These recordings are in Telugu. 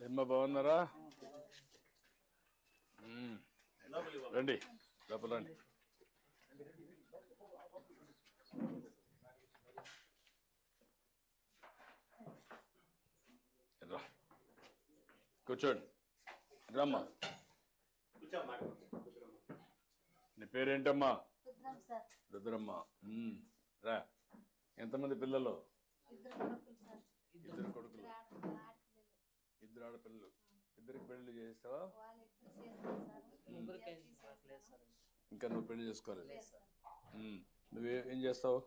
ఏమ్మా బాగున్నారా? రండి లోపల రండి. రా కూర్చోండి. రమ్మా. నీ పేరేంటమ్మా? రుద్రమ్మ. రా. ఎంతమంది పిల్లలు? ఇద్దరు కొడుకులు, ఇద్దరు ఆడపిల్లలు. ఇద్దరికి పెళ్లి చేస్తావా? ఇంకా నువ్వు పెళ్లి చేసుకోవాలి. నువ్వేం చేస్తావు?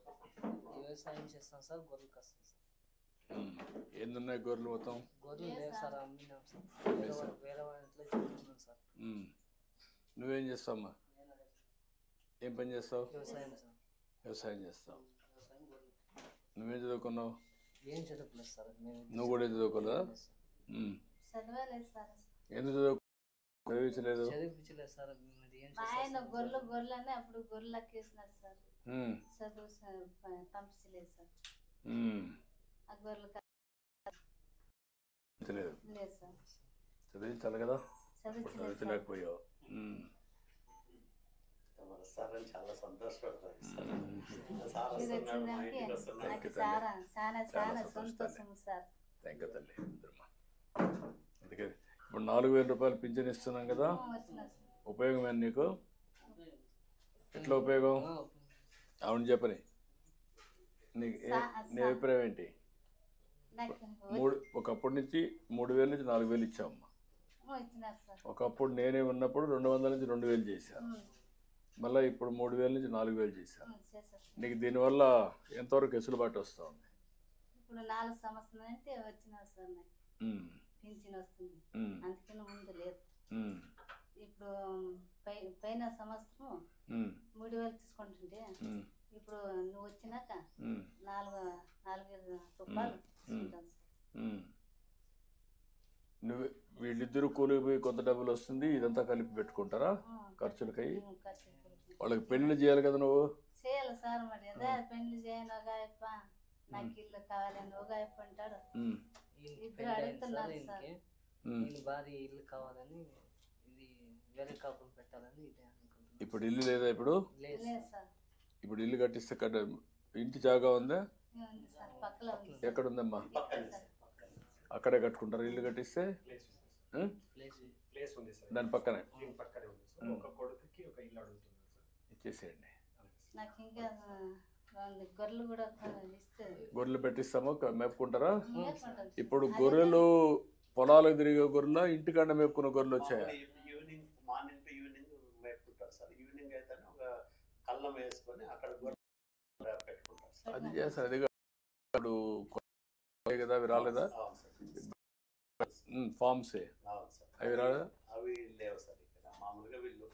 వ్యవసాయం చేస్తాను సార్. గొర్రెలు కాస్తాను సార్. ఎన్ని ఉన్నాయి గొర్రెలు మొత్తం? గొర్రెలు లేవు సార్, అమ్మినాం సార్. వేరే వాళ్ళ ఇంట్లో చెప్తున్నాను సార్. నువ్వేం చేస్తావమ్మా? ఏం పని చేస్తావు? వ్యవసాయం సార్. వ్యవసాయం చేస్తావు. వ్యవసాయం గొర్రెలు. నువ్వేం చదువుకున్నావు? ఏం చదువుకోలేదు సార్. నువ్వు కూడా ఏం చదువుకోలేదా? ఎందుకు చదివించలేదు? చదివించలేదు సార్. ఆయన గొర్రెలు గొర్రెలని అప్పుడు గొర్రెలకి వేసినారు సార్. చదువు పంపించలేదు సార్. ఆ గొర్రెలు లేదు సార్. చదివించాలి కదా, చదివించలేకపోయావు. చాలా సంతోషపడతాను. థ్యాంక్ యూ తల్లి. అందుకే ఇప్పుడు 4,000 రూపాయలు పింఛన్ ఇస్తున్నాం కదా, ఉపయోగం ఏంటి నీకు? ఎట్లా ఉపయోగం? అవును చెప్పని. నీ అభిప్రాయం ఏంటి? ఒకప్పటి నుంచి 3,000 నుంచి 4,000 ఇచ్చామమ్మా. ఒకప్పుడు నేనే ఉన్నప్పుడు 200 నుంచి 2,000 చేశాను. మళ్ళీ ఇప్పుడు 3,000 నుంచి 4,000 చేశాను. నీకు దీనివల్ల ఎంతవరకు వెసులుబాటు వస్తూ ఉంది? ఇప్పుడు 4 సంవత్సరాలు అంటే వచ్చినా సార్ నాకు పింఛన్ వస్తుంది. అందుకని ముందు లేదు. ఇప్పుడు పైన సంవత్సరం 3,000 తీసుకుంటుంటే ఇప్పుడు నువ్వు వచ్చినాక 4,000 రూపాయలు తీసుకుంటాను సార్. నువ్వు వీళ్ళిద్దరూ కూలికి పోయి కొంత డబ్బులు వస్తుంది, ఇదంతా కలిపి పెట్టుకుంటారా ఖర్చులకై? వాళ్ళకి పెళ్లి చేయాలి కదా నువ్వు? చేయాలి సార్. మరి అదే పెళ్లి చేయను ఒక ఆయప్ప, నాకు ఇల్లు కావాలని ఒక ఆయప్ప అంటాడు. ఇద్దరు అడుగుతున్నారు సార్. భారీ ఇల్లు కావాలని, ఇది వేరే కాపులు పెట్టాలని ఇదే అనుకుంటున్నాను. ఇప్పుడు ఇల్లు లేదా? ఇప్పుడు లేదు సార్. ఇప్పుడు ఇల్లు కట్టిస్తే ఇంటి జాగా ఉందా? ఎక్కడ ఉందమ్మా? అక్కడే కట్టుకుంటారు ఇల్లు కట్టిస్తే? దాని పక్కనే ఇచ్చేసేయండి. గొర్రెలు పెట్టిస్తామో మేపుకుంటారా? ఇప్పుడు గొర్రెలు పొలాలకు తిరిగే గొర్రెల, ఇంటికాడ మేపుకున్న గొర్రెలు వచ్చాయా? ఈవినింగ్, మార్నింగ్ టు ఈవినింగ్ మేపుకుంటారు సార్. ఈవినింగ్ అయితే ఒక కళ్ళం వేసుకొని అక్కడ పెట్టుకుంటారు సార్. అది చేస్తారు. అది ఇప్పుడు కదా, అవి రాలేదా? ఫార్మ్సే అవి రాలేదా? అవి లేవు సార్ ఇక్కడ. మామూలుగా వీళ్ళు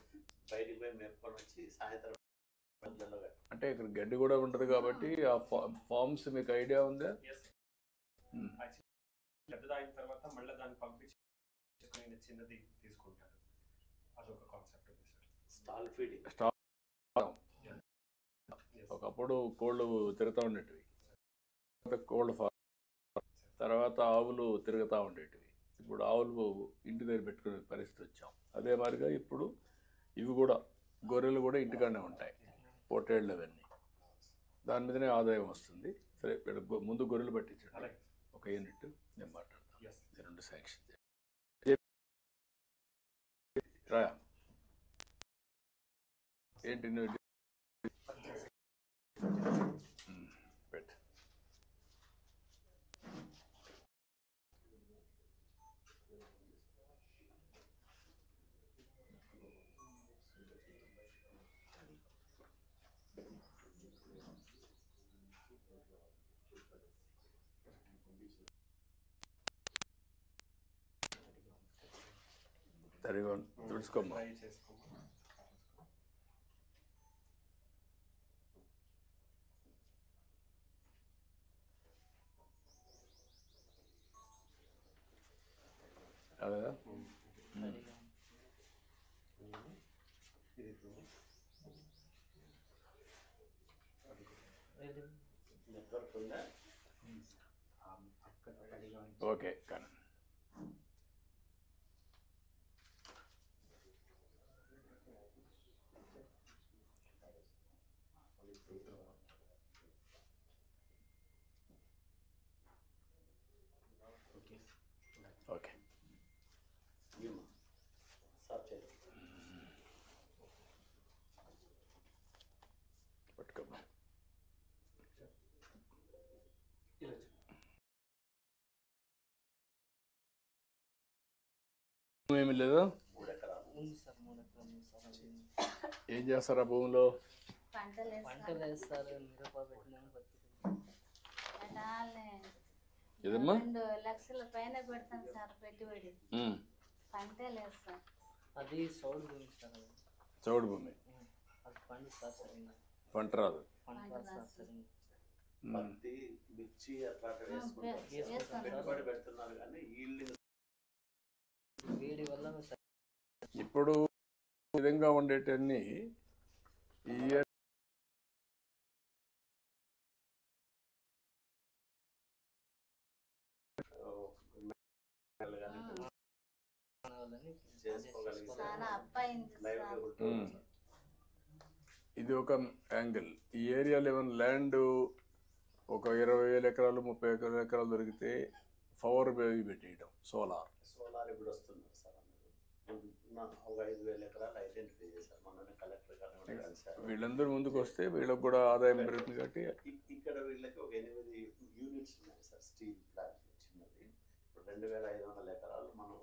బయటికి పోయి మేపుకొని వచ్చి సాయంత్రం అంటే ఇక్కడ గడ్డి కూడా ఉంటుంది కాబట్టి ఆ ఫార్మ్స్ మీకు ఐడియా ఉందా? పెద్దదైన తర్వాత మళ్ళీ దాన్ని పంపించి చిన్నది తీసుకుంటారు. అదొక కాన్సెప్ట్ ఉంది సార్. Stall feeding. ఒకప్పుడు కోళ్ళు తిరుగుతూ ఉండేటివి, కోళ్ళ ఫార్మ్, తర్వాత ఆవులు తిరుగుతూ ఉండేటివి. ఇప్పుడు ఆవులు ఇంటి దగ్గర పెట్టుకునే పరిస్థితి వచ్చాం. అదే మాదిరిగా ఇప్పుడు ఇవి కూడా, గొర్రెలు కూడా ఇంటికాడనే ఉంటాయి, పొట్టేళ్ళు అవన్నీ. దాని మీదనే ఆదాయం వస్తుంది. సరే, ముందు గొర్రెలు పట్టించండి, ఒక యూనిట్. నేను మాట్లాడతాను. 2 శాంక్షన్ రా. ఏంటి నువ్వు పెట్టు. సరిగా తుడుచుకోమ్మా. అదే నెట్వర్క్ ఉందా? ఓకే కానీ ఓకే పట్టుకోమ్మా. ఏమి లేదా? ఉంది సార్ 3 ఎకరాలు ఉంది సార్. ఏం చేస్తారా భూమిలో? పంటలు వేస్తారు, మిరప పెట్టినాము, ఏదమ్మా? 2 లక్షల పైన పెడతాం సార్ పెట్టుబడి. పంటే లేదు సార్. అది చౌడు భూమి సార్. అది చౌడు భూమి. అది పండు సార్ సరిగ్గా. పంట రాదు. పంట రాదు సార్ సరిగ్గా. పత్తి మిర్చి అట్లాంటివి వేసుకుంటారు, పెట్టుబడి పెడుతున్నారు కానీ ఈల్డింగ్ వేడి వల్ల ఇప్పుడు ఈ విధంగా ఉండేటన్ని ఈ ఇయర్ ఇది ఒక యాంగిల్. ఈ ఏరియాలో ఏమైనా ల్యాండ్ ఒక 20,000 ఎకరాలు 30,000 ఎకరాలు దొరికితే పవర్ బేబీ పెట్టేయడం. సోలార్ ఇప్పుడు వస్తున్నారు సార్. ఒక 5,000 ఎకరాలు ఐడెంటిఫై చేశారు మొన్న కలెక్టర్ గారు. వీళ్ళందరూ ముందుకు వస్తే వీళ్ళకి కూడా ఆదాయం పెరుగుతుంది. కాబట్టి ఇక్కడ వీళ్ళకి ఒక 8 యూనిట్స్ ఉన్నాయి సార్ స్టీల్ ప్లాంట్ చిన్నది. ఇప్పుడు 2,500 ఎకరాలు మనం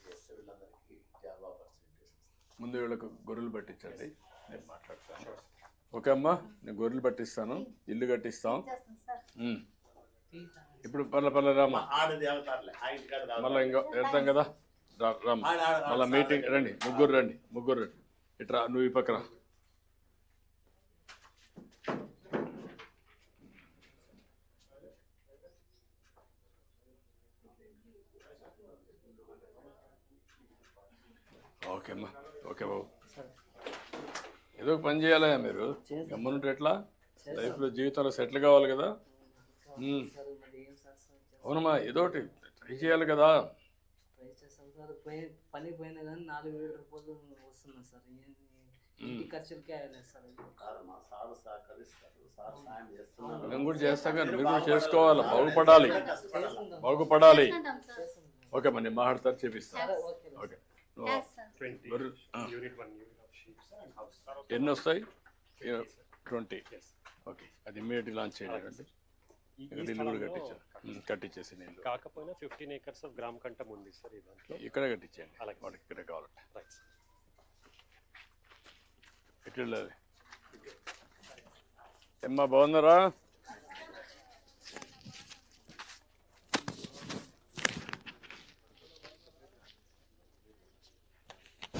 చేస్తే వీళ్ళందరికీ జాబ్ ఆపర్చునిటీస్. ముందు వీళ్ళకు గొర్రెలు పట్టించండి, నేను మాట్లాడతాను. ఓకే అమ్మా, నేను గొర్రెలు పట్టిస్తాను, ఇల్లు కట్టిస్తాం. ఇప్పుడు పర్ల రామ్మా, మళ్ళీ ఇంకా వెళ్తాం కదా. రామ్మ మళ్ళీ మీటింగ్ రండి, ముగ్గురు రండి. ఇట్రా, నువ్వు ఈ పక్కన. ఓకే అమ్మా, ఓకే బాబు. ఏదో ఒక పని చేయాలా మీరు? గమ్మునుంటే ఎట్లా? లైఫ్లో జీవితంలో సెటిల్ కావాలి కదా. అవునమ్మా, ఏదో ఒకటి ట్రై చేయాలి కదా. ట్రై చేస్తాం సార్. పని పోయినా కానీ 4,000 రూపాయలు వస్తున్నాయి సార్. ఇంటి ఖర్చులకే అయ్యలేదు సార్. మేము కూడా చేస్తాం కానీ మీరు కూడా చేసుకోవాలి, బాగుపడాలి. ఓకే అమ్మా, నేను మాట్లాడతాను, చేపిస్తాను. ఓకే, ఎన్ని వస్తాయి? 20. ఓకే, అది ఇమ్మీడియట్లీ లాంచ్ చేయండి. ఇల్లు కూడా కట్టించేసి నీళ్ళు కాకపోయినా 15 acres ఆఫ్ గ్రామ కంఠం ఉంది సార్. ఈ దాంట్లో ఇక్కడే కట్టించేయండి, వాళ్ళకి ఇక్కడే కావాలంటే. ఎట్లా ఏమ్మా, బాగున్నారా?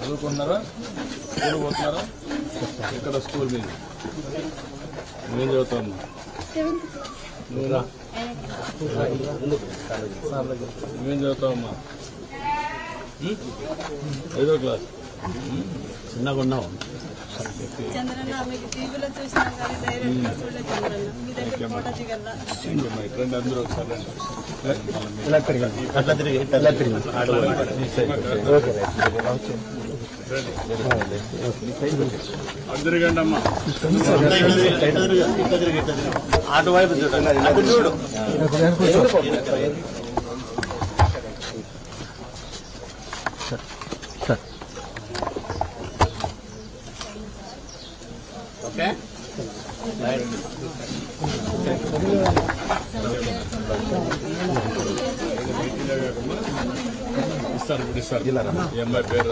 చదువుకున్నారా? స్కూల్ పోతున్నారా? ఇక్కడ స్కూల్ మీద నేను చదువుతాను. నువ్వురా, నువ్వేం చదువుతావమ్మా? 5వ క్లాస్. చిన్నగా ఉన్నావు. అందరూ ఒకసారి అందరికండి అమ్మా. అటువైపు చూడు. ఓకే, ఇస్తారు, ఇప్పుడు ఇస్తారు. ఈ అమ్మాయి పేరు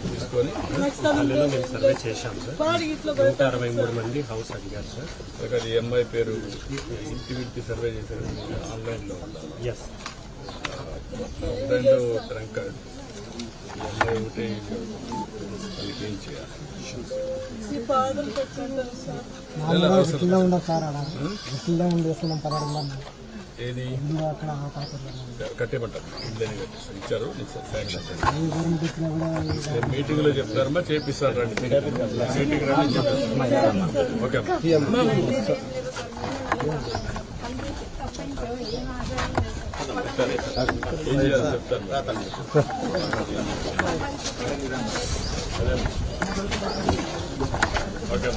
తీసుకొని మేము సర్వే చేశాం సార్. 163 మంది హౌస్ అడిగారు సార్. ఇక్కడ ఈ అమ్మాయి పేరు ఇంటికి సర్వే చేశారు ఆన్లైన్లో. ఎస్, ఆన్లైన్లో ర్యాంక్ కార్డు ఈ అమ్మాయి ఒకటి వాళ్ళకి ఏం చేయాలి? ఏది కట్టేమంటారు? ఇల్లని కట్టిస్తారు. ఇచ్చారు, మీటింగ్లో చెప్తారమ్మా, చేపిస్తారు. రండి మీటింగ్ రండి చెప్తారు. ఓకే అమ్మా. ఓకే